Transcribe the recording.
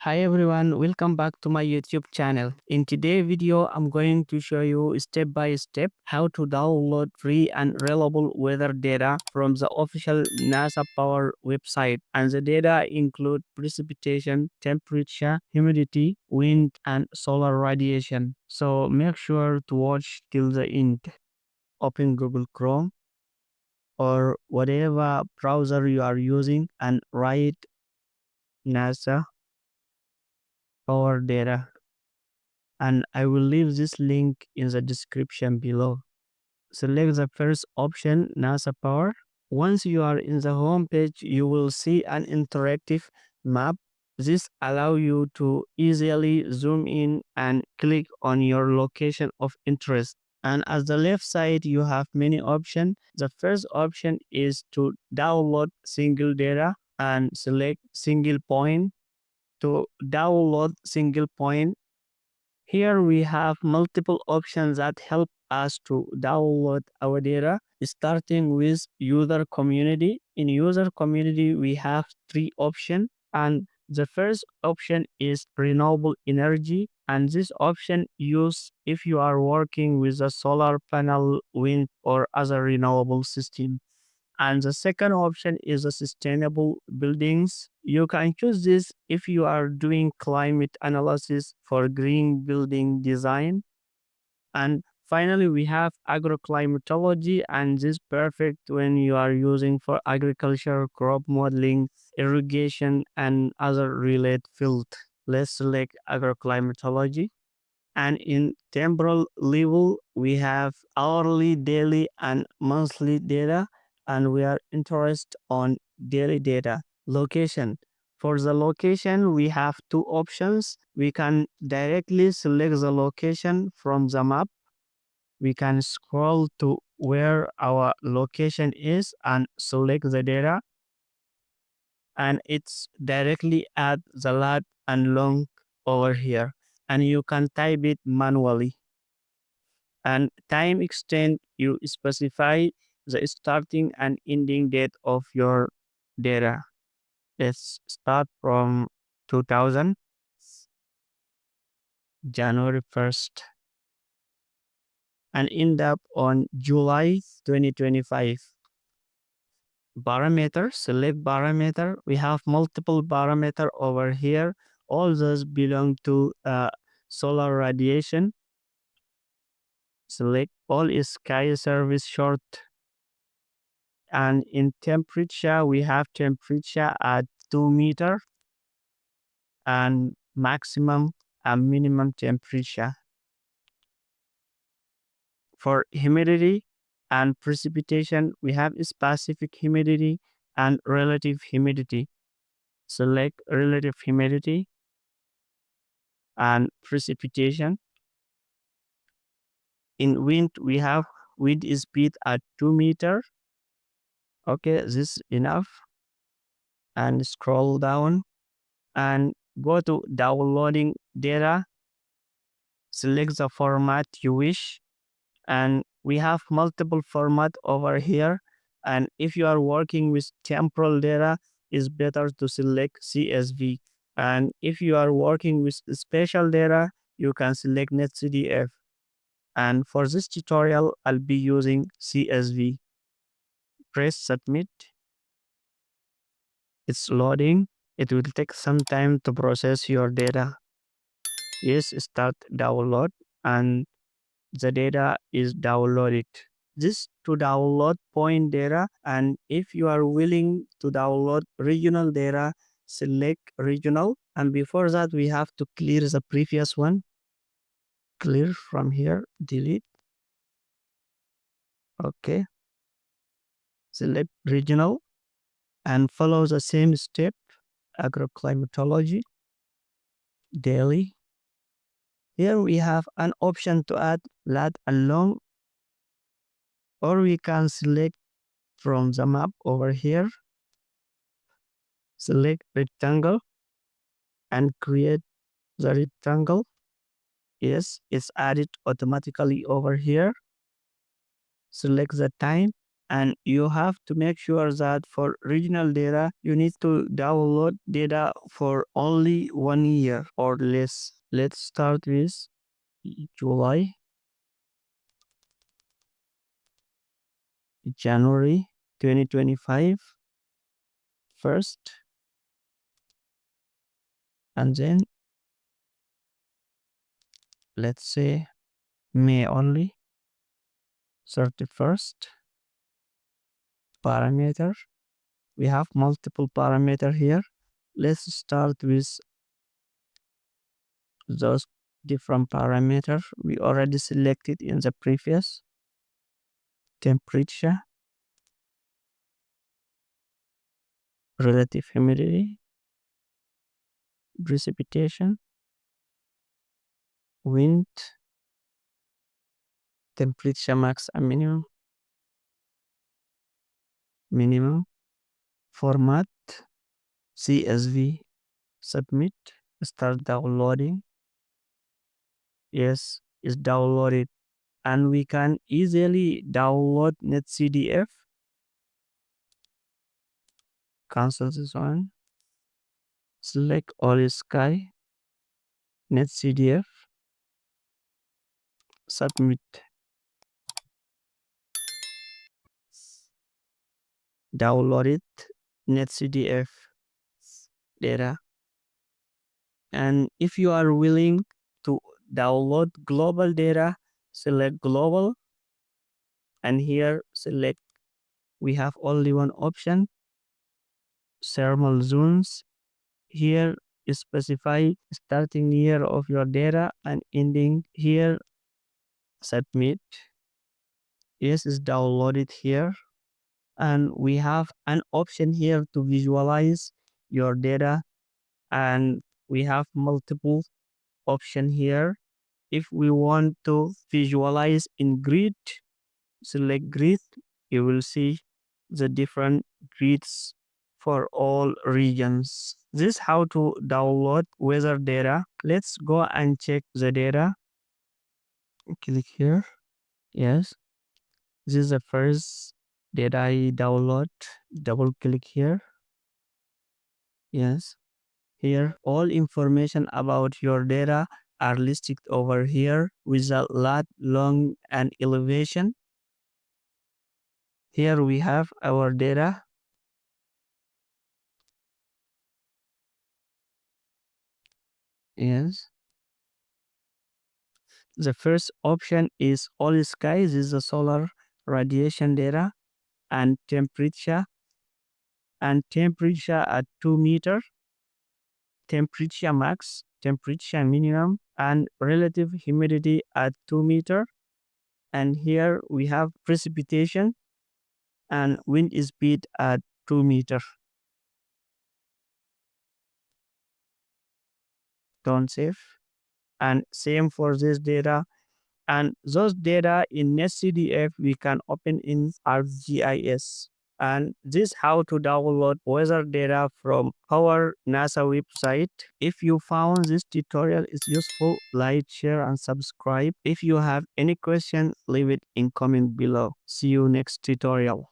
Hi everyone, welcome back to my YouTube channel. In today's video, I'm going to show you step by step how to download free and reliable weather data from the official NASA Power website. And the data include precipitation, temperature, humidity, wind, and solar radiation. So make sure to watch till the end. Open Google Chrome or whatever browser you are using and write NASA Power data, and I will leave this link in the description below. Select the first option, NASA Power. Once you are in the home page, you will see an interactive map. This allows you to easily zoom in and click on your location of interest. And at the left side, you have many options. The first option is to download single data and select single point. To download single point, here we have multiple options that help us to download our data, starting with user community. In user community, we have three options, and the first option is renewable energy, and this option used if you are working with a solar panel, wind, or other renewable system. And the second option is the sustainable buildings. You can choose this if you are doing climate analysis for green building design. And finally, we have agroclimatology, and this is perfect when you are using for agriculture, crop modeling, irrigation, and other related field. Let's select agroclimatology. And in temporal level, we have hourly, daily, and monthly data. And we are interested on daily data. Location. For the location, we have two options. We can directly select the location from the map. We can scroll to where our location is and select the data. And it's directly at the lat and long over here. And you can type it manually. And time extent, you specify the starting and ending date of your data. Let's start from 2000, January 1st, and end up on July 2025. Parameter, select parameter. We have multiple parameter over here. All those belong to solar radiation. Select all is sky service short. And in temperature, we have temperature at 2 meter and maximum and minimum temperature. For humidity and precipitation, we have specific humidity and relative humidity. Select relative humidity and precipitation. In wind, we have wind speed at 2 meter. Okay, this is enough. And scroll down and go to downloading data. Select the format you wish, and we have multiple format over here. And if you are working with temporal data, it's better to select CSV. And if you are working with spatial data, you can select NetCDF. And for this tutorial, I'll be using CSV. Press submit. It's loading. It will take some time to process your data. Yes, start download, and the data is downloaded. This to download point data, and if you are willing to download regional data, select regional. And before that, we have to clear the previous one. Clear from here, delete. Okay. Select regional and follow the same step. Agroclimatology, daily. Here we have an option to add lat and long, or we can select from the map over here. Select rectangle and create the rectangle. Yes, it's added automatically over here. Select the time And you have to make sure that for regional data, you need to download data for only 1 year or less. Let's start with July, January 2025 first, and then let's say May only, 31st. Parameter. We have multiple parameter here. Let's start with those different parameters we already selected in the previous. Temperature, relative humidity, precipitation, wind, temperature max and minimum, format, CSV, submit, start downloading. Yes, it's downloaded, and we can easily download NetCDF. Cancel this one. Select all sky, NetCDF, submit. Download it, NetCDF data. And if you are willing to download global data, select global, and here select, we have only one option, thermal zones. Here specify starting year of your data and ending here, submit. Yes, it's downloaded here, and we have an option here to visualize your data, and we have multiple option here. If we want to visualize in grid, select grid. You will see the different grids for all regions. This is how to download weather data. Let's go and check the data. Click here. Yes, this is the first data I download. Double click here. Yes, here all information about your data are listed over here with a lat, long, and elevation. Here we have our data. Yes. The first option is all sky. This is the solar radiation data and temperature at 2 meter, temperature max, temperature minimum, and relative humidity at 2 meter. And here we have precipitation and wind speed at 2 meter. Don't save. And same for this data. And those data in NetCDF we can open in ArcGIS. And this how to download weather data from our NASA website. If you found this tutorial is useful, like, share, and subscribe. If you have any question, leave it in comment below. See you next tutorial.